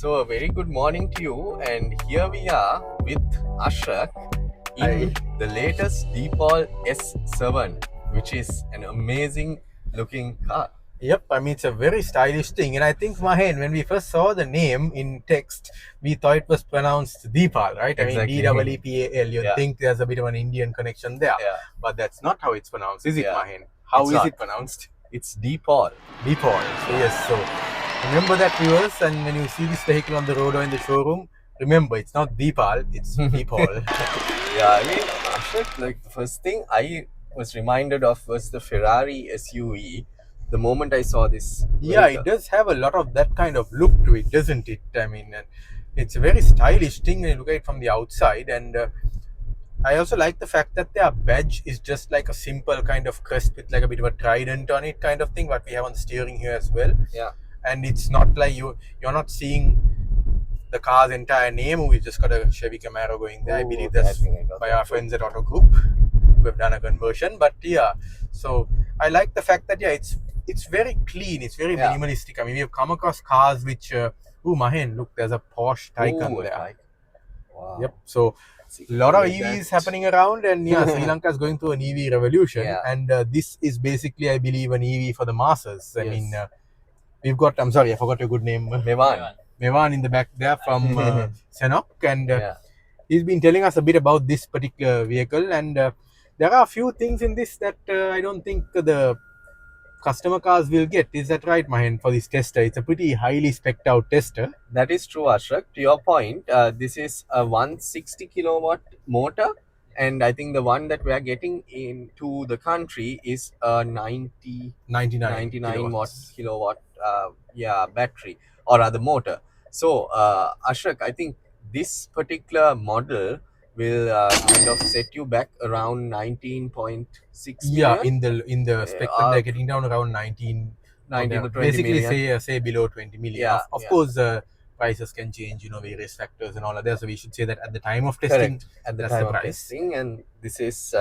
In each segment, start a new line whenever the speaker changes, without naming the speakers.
So, a very good morning to you, and here we are with Ashrak in the latest Deepal S7, which is an amazing looking car.
Yep, I mean, it's a very stylish thing. And I think, Mahen, when we first saw the name in text, we thought it was pronounced Deepal, right?
Exactly.
I mean, Deepal. You'd
Yeah.
think there's a bit of an Indian connection there.
Yeah.
But that's not how it's pronounced, is it,
Yeah.
Mahen? How
It's
is
not.
it pronounced?
It's Deepal.
Deepal. So, yes, so remember that, viewers. And when you see this vehicle on the road or in the showroom, remember, it's not Deepal, it's Deepal.
Yeah, I mean, Ashrak, like the first thing I was reminded of was the Ferrari SUV. The moment I saw this
Yeah,
vehicle.
it does have a lot of that kind of look to it, doesn't it? I mean, and it's a very stylish thing when you look at it from the outside. And I also like the fact that their badge is just like a simple kind of crest with like a bit of a trident on it kind of thing, what we have on the steering here as well.
Yeah.
And it's not like you're not seeing the car's entire name. We've just got a Chevy Camaro going there. I believe that's by our friends at Auto Group. We've done a conversion, but yeah, so I like the fact that it's very clean, it's very minimalistic. I mean, we've come across cars which Mahen, look, there's a Porsche Taycan there.
Wow.
Yep, so a lot of EVs happening around, and yeah, Sri Lanka is going through an EV revolution, and this is basically, I believe, an EV for the masses. I mean, we've got, I'm sorry, I forgot your good name, Mevan in the back there from Senok, and he's been telling us a bit about this particular vehicle, and there are a few things in this that I don't think the customer cars will get. Is that right, Mahen, for this tester? It's a pretty highly spec'd out tester.
That is true, Ashrak. To your point, this is a 160 kilowatt motor, and I think the one that we are getting into the country is a 99 kilowatt battery, or rather motor. So, Ashrak, I think this particular model will kind of set you back around 19.6 million.
In the spec they're getting down around 19
to 20
basically
million.
say below 20 million. Of course, prices can change, various factors and all of that, so we should say that at the time of testing.
Correct. At the time of testing, and this is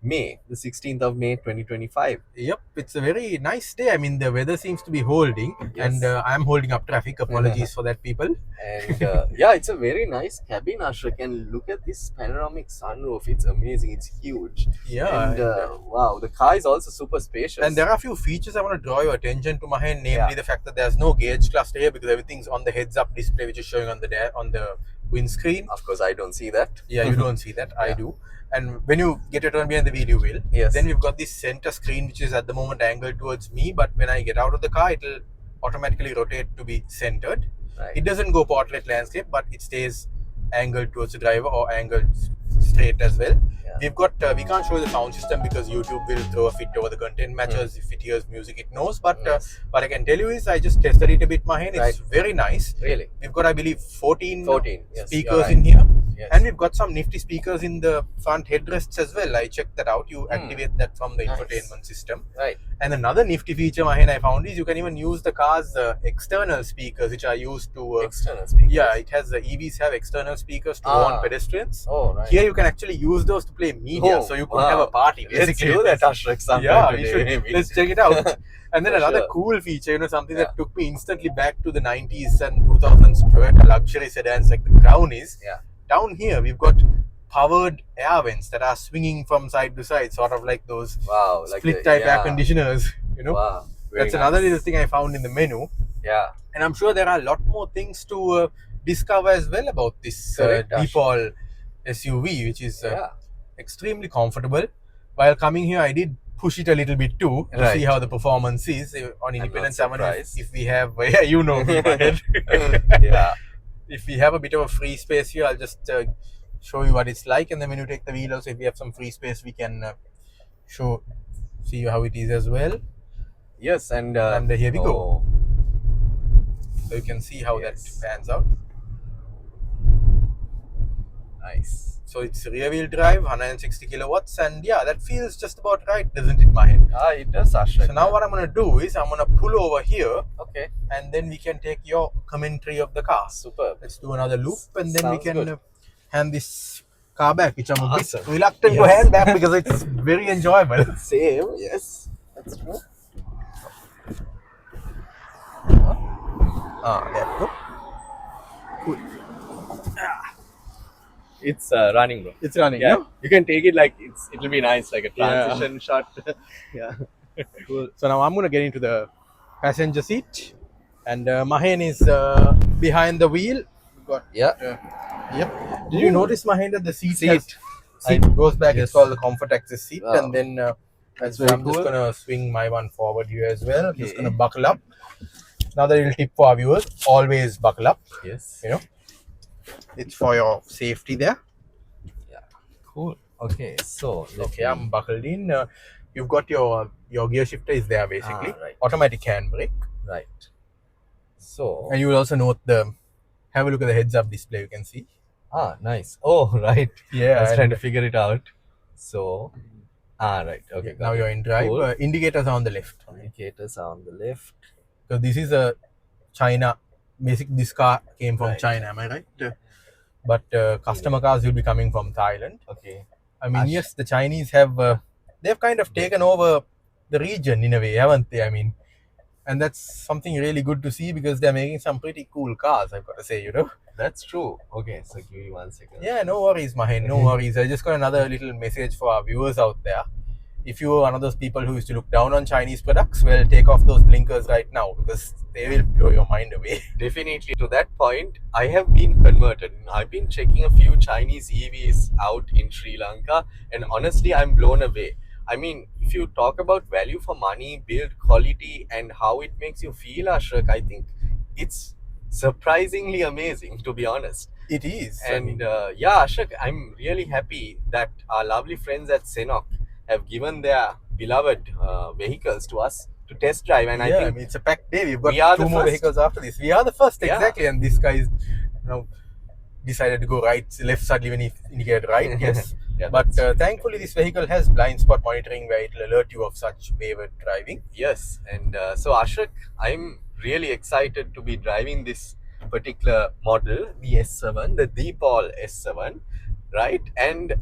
May, the 16th of May 2025.
Yep, it's a very nice day. I mean, the weather seems to be holding, and I'm holding up traffic. Apologies for that, people.
And yeah, it's a very nice cabin, Ashrak. And look at this panoramic sunroof. It's amazing. It's huge.
Yeah.
And wow, the car is also super spacious.
And there are a few features I want to draw your attention to, Mahen, namely the fact that there's no gauge cluster here because everything's on the heads-up display, which is showing on the windscreen.
Of course, I don't see that.
Yeah, you don't see that. I do. And when you get your turn behind the wheel, you will.
Yes.
Then we've got this center screen, which is at the moment angled towards me. But when I get out of the car, it'll automatically rotate to be centered.
Right.
It doesn't go portrait landscape, but it stays angled towards the driver or angled straight as well. We've got, we can't show the sound system because YouTube will throw a fit over the content matches. If it hears music, it knows. But what I can tell you is I just tested it a bit, Mahen. It's very nice.
Really?
We've got, I believe, 14 speakers
right.
in here. Yes. And we've got some nifty speakers in the front headrests as well. I checked that out. You activate that from the infotainment system.
Right.
And another nifty feature, Mahen, I found is you can even use the car's external speakers, which are used to...
external speakers?
Yeah, it has, EVs have external speakers to warn pedestrians.
Oh, right.
Here you can actually use those to play media, so you could have a party.
Basically. Let's do that, Ashrak, sometime today.
Let's check it out. And then another cool feature, something that took me instantly back to the 90s and 2000s Toyota luxury sedans like the Crown is. Down here, we've got powered air vents that are swinging from side to side, sort of like those split type air conditioners,
Wow.
That's another little thing I found in the menu.
Yeah.
And I'm sure there are a lot more things to discover as well about this Deepal SUV, which is extremely comfortable. While coming here, I did push it a little bit too to see how the performance is on Independence 7. If we have, you know me, if we have a bit of a free space here, I'll just show you what it's like, and then when you take the wheel also, if we have some free space, we can see you how it is as well.
Yes, and
here we go. So you can see how that pans out.
Nice.
So it's rear wheel drive, 160 kilowatts, and yeah, that feels just about right, doesn't it, Mahen?
It does, Ashrak.
So now what I'm going to do is I'm going to pull over here.
Okay.
And then we can take your commentary of the car.
Super.
Let's do another loop, and then we can hand this car back, which I'm a bit reluctant to hand back because it's very enjoyable.
Same, yes. That's true.
There we go. Cool.
It's running, bro.
It's running,
Yeah,
no?
you can take it like it'll be nice, like a transition shot. Yeah.
Cool. So now I'm gonna get into the passenger seat, and Mahen is behind the wheel. Got
Yeah.
yep. Did you notice, Mahen, that the seat
I
goes back?
yes.
It's called the comfort access seat,
Wow.
and then
That's
so
very
I'm just
cool.
gonna swing my one forward here as well. I'm just
Okay.
gonna buckle up. Now that it'll tip for our viewers, always buckle up.
Yes.
You know, it's for your safety there.
Yeah. Cool. Okay. So
Okay, I'm buckled in. You've got your gear shifter is there basically.
Right.
Automatic handbrake.
Right. So.
And you will also note have a look at the heads up display. You can see.
Nice. Oh, right.
Yeah.
I was trying to figure it out. So. Right. Okay.
Now you're in drive.
Cool.
Indicators are on the left.
Indicators are on the left.
So this is a China. Basically, this car came from
Right.
China. Am I right? But customer cars will be coming from Thailand.
Okay.
I mean, yes, the Chinese have they've kind of taken over the region in a way, haven't they? I mean, and that's something really good to see because they're making some pretty cool cars, I've got to say, you know.
That's true. Okay, so give me 1 second.
Yeah, no worries, Mahen, no worries. I just got another little message for our viewers out there. If you are one of those people who used to look down on Chinese products, well, take off those blinkers right now because they will blow your mind away.
Definitely. To that point, I have been converted. I've been checking a few Chinese EVs out in Sri Lanka, and honestly, I'm blown away. I mean, if you talk about value for money, build quality, and how it makes you feel, Ashrak, I think it's surprisingly amazing, to be honest.
It is.
And yeah, Ashrak, I'm really happy that our lovely friends at Senok have given their beloved vehicles to us to test drive. And
yeah,
I think
it's a packed day. We've got two more vehicles after this. We are the first, exactly. And this guy decided to go right, left suddenly when he indicated right. Yes.
Yeah,
but thankfully, this vehicle has blind spot monitoring where it will alert you of such wayward driving.
Yes. And so, Ashrak, I'm really excited to be driving this particular model, the S7, the Deepal S7, right? And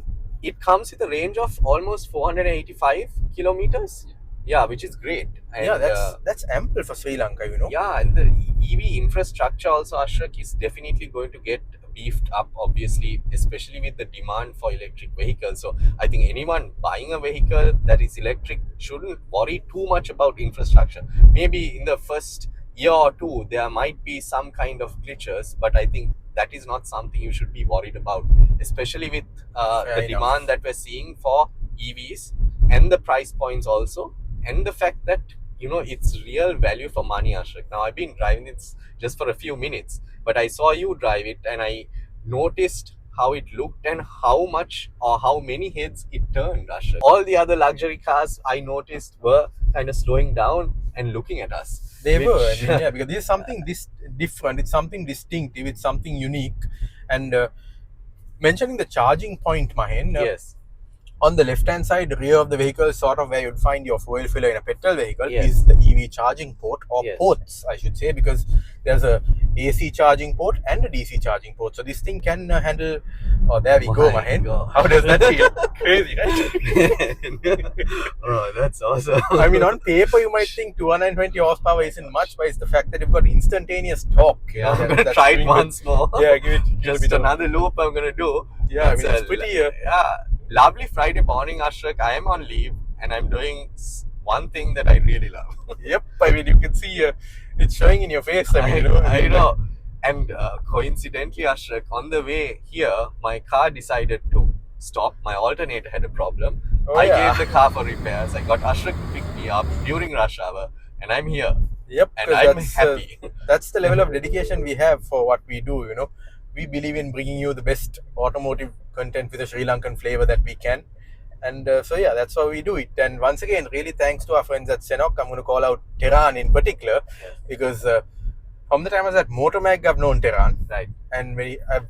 it comes with a range of almost 485 kilometers. Yeah, which is great. And,
yeah, that's ample for Sri Lanka, you know.
Yeah, and the EV infrastructure also, Ashrak, is definitely going to get beefed up, obviously, especially with the demand for electric vehicles. So I think anyone buying a vehicle that is electric shouldn't worry too much about infrastructure. Maybe in the first year or two, there might be some kind of glitches, but I think that is not something you should be worried about, especially with the demand that we're seeing for EVs and the price points also, and the fact that, you know, it's real value for money, Ashrak. Now, I've been driving it just for a few minutes, but I saw you drive it and I noticed how it looked and how much or how many heads it turned, Ashrak. All the other luxury cars I noticed were kind of slowing down and looking at us.
They were, I mean, yeah, because this is something different, it's something distinctive, it's something unique. And mentioning the charging point, Mahen,
yes.
On the left-hand side, the rear of the vehicle, sort of where you'd find your fuel filler in a petrol vehicle,
yes,
is the EV charging port, or
yes,
ports, I should say, because there's a AC charging port and a DC charging port. So this thing can handle. Oh, there we go, Mahen. How does that feel? Crazy, right?
Oh, that's awesome.
I mean, on paper, you might think 220 horsepower isn't much, but it's the fact that you've got instantaneous torque.
Yeah, I'm gonna try it once more.
Yeah, give it
just another loop. I'm gonna do.
Yeah, I mean, it's pretty.
Yeah. Lovely Friday morning, Ashrak. I am on leave and I'm doing one thing that I really love.
Yep, I mean, you can see it's showing in your face. I mean,
I know. And coincidentally, Ashrak, on the way here, my car decided to stop. My alternator had a problem. I gave the car for repairs. I got Ashrak to pick me up during rush hour and I'm here.
Yep,
and I'm happy.
That's the level of dedication we have for what we do, you know. We believe in bringing you the best automotive content with a Sri Lankan flavor that we can. And so, yeah, that's how we do it. And once again, really thanks to our friends at Senok. I'm going to call out Tehran in particular, because from the time I was at Motormag, I've known Tehran.
Right.
And I've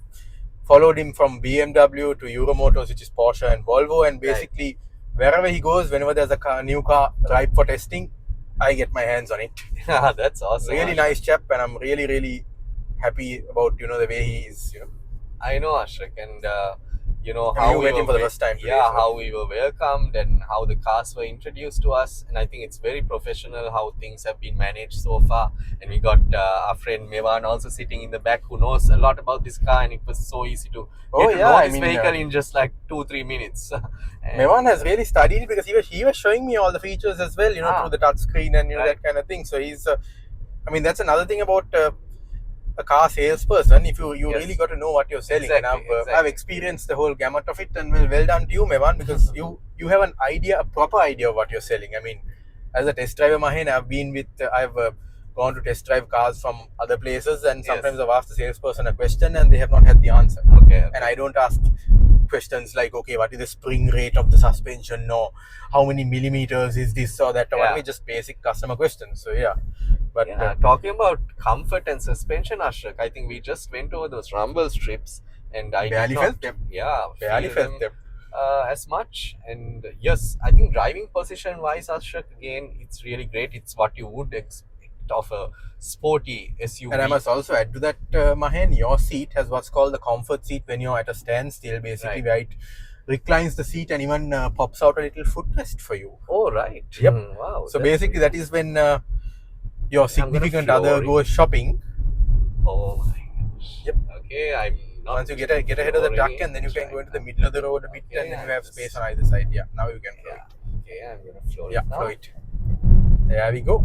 followed him from BMW to Euromotors, which is Porsche and Volvo. And basically, wherever he goes, whenever there's a new car ripe for testing, I get my hands on it.
Yeah, that's awesome.
Really nice chap, and I'm really happy about, you know, the way he is, you know.
I know, Ashrak, and you know,
I mean,
how
you
we
met
were
him for the first time today,
yeah,
so.
how we were welcomed and how the cars were introduced to us. And I think it's very professional how things have been managed so far. And we got our friend Mevan also sitting in the back, who knows a lot about this car, and it was so easy to
Oh
get to
yeah,
know
I
this
mean,
vehicle in just like 2-3 minutes.
Mevan
And
has really studied it because he was showing me all the features as well, you know, through the touch screen and
right.
that kind of thing. So he's, I mean, that's another thing about a car salesperson. If you
Yes.
really got to know what you're selling, and
Exactly.
I've experienced the whole gamut of it, and well done to you, Mevan, because you have an idea, a proper idea of what you're selling. I mean, as a test driver, Mahen, I've been with, I've gone to test drive cars from other places, and sometimes
Yes.
I've asked the salesperson a question and they have not had the answer.
Okay.
And I don't ask questions like, okay, what is the spring rate of the suspension, or how many millimeters is this or that, or whatever, just basic customer questions. So yeah. But
yeah, talking about comfort and suspension, Ashrak, I think we just went over those rumble strips, and I
barely
did not,
felt them.
yeah,
Barely
feel
felt
them
them.
as much. And yes, I think driving position wise, Ashrak, again, it's really great. It's what you would expect of a sporty SUV.
And I must also add to that, Mahen, your seat has what's called the comfort seat when you're at a standstill, basically, where it reclines the seat and even pops out a little footrest for you.
Oh, right.
Yep.
Wow.
So basically, that is when your significant other goes shopping.
Oh my gosh.
Yep.
Okay, I'm not.
Once you get ahead of the truck, and then you can go into the middle of the road a bit, and then you have space on either side. Yeah, now you can flow it.
Okay, I'm gonna flow it.
Yeah,
now.
flow it. There we go.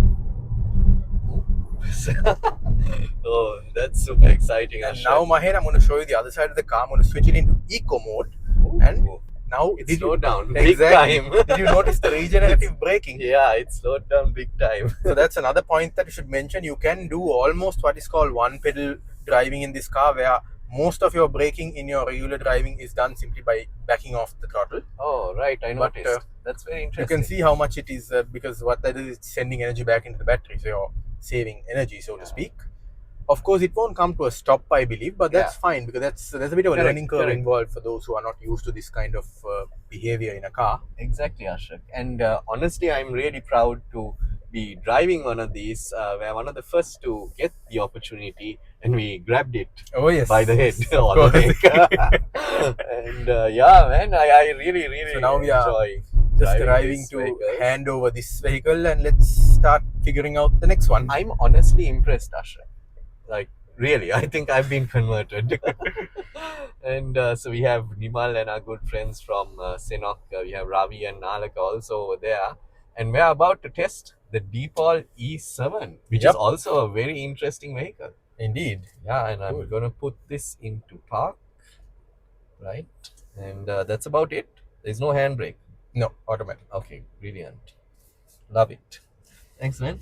Oh, that's super exciting.
And now, Mahen, I'm going to show you the other side of the car. I'm going to switch it into eco mode. And now
it slowed down
big
time.
Did you notice the regenerative braking?
Yeah, it slowed down big time.
So that's another point that you should mention. You can do almost what is called one pedal driving in this car, where most of your braking in your regular driving is done simply by backing off the throttle.
Oh, right. I noticed. That's very interesting.
You can see how much it is, because what that is, it's sending energy back into the battery. So you're saving energy, so to speak. Of course, it won't come to a stop, I believe, but that's fine, because there's a bit of a learning curve involved for those who are not used to this kind of behavior in a car.
Exactly, Ashrak. And honestly, I'm really proud to be driving one of these. We're one of the first to get the opportunity, and we grabbed it by the head. And yeah, man, I really
so now we
enjoy
just arriving to hand over this vehicle, and let's start figuring out the next one.
I'm honestly impressed, Ashrak. Like, really, I think I've been converted. And so we have Nimal and our good friends from Sinok. We have Ravi and Nalaka also over there. And we're about to test the Deepal S7, which is also a very interesting vehicle.
Indeed.
Yeah, and I'm going to put this into park. Right. And that's about it. There's no handbrake.
No, automatic.
Okay, brilliant. Love it. Thanks, man.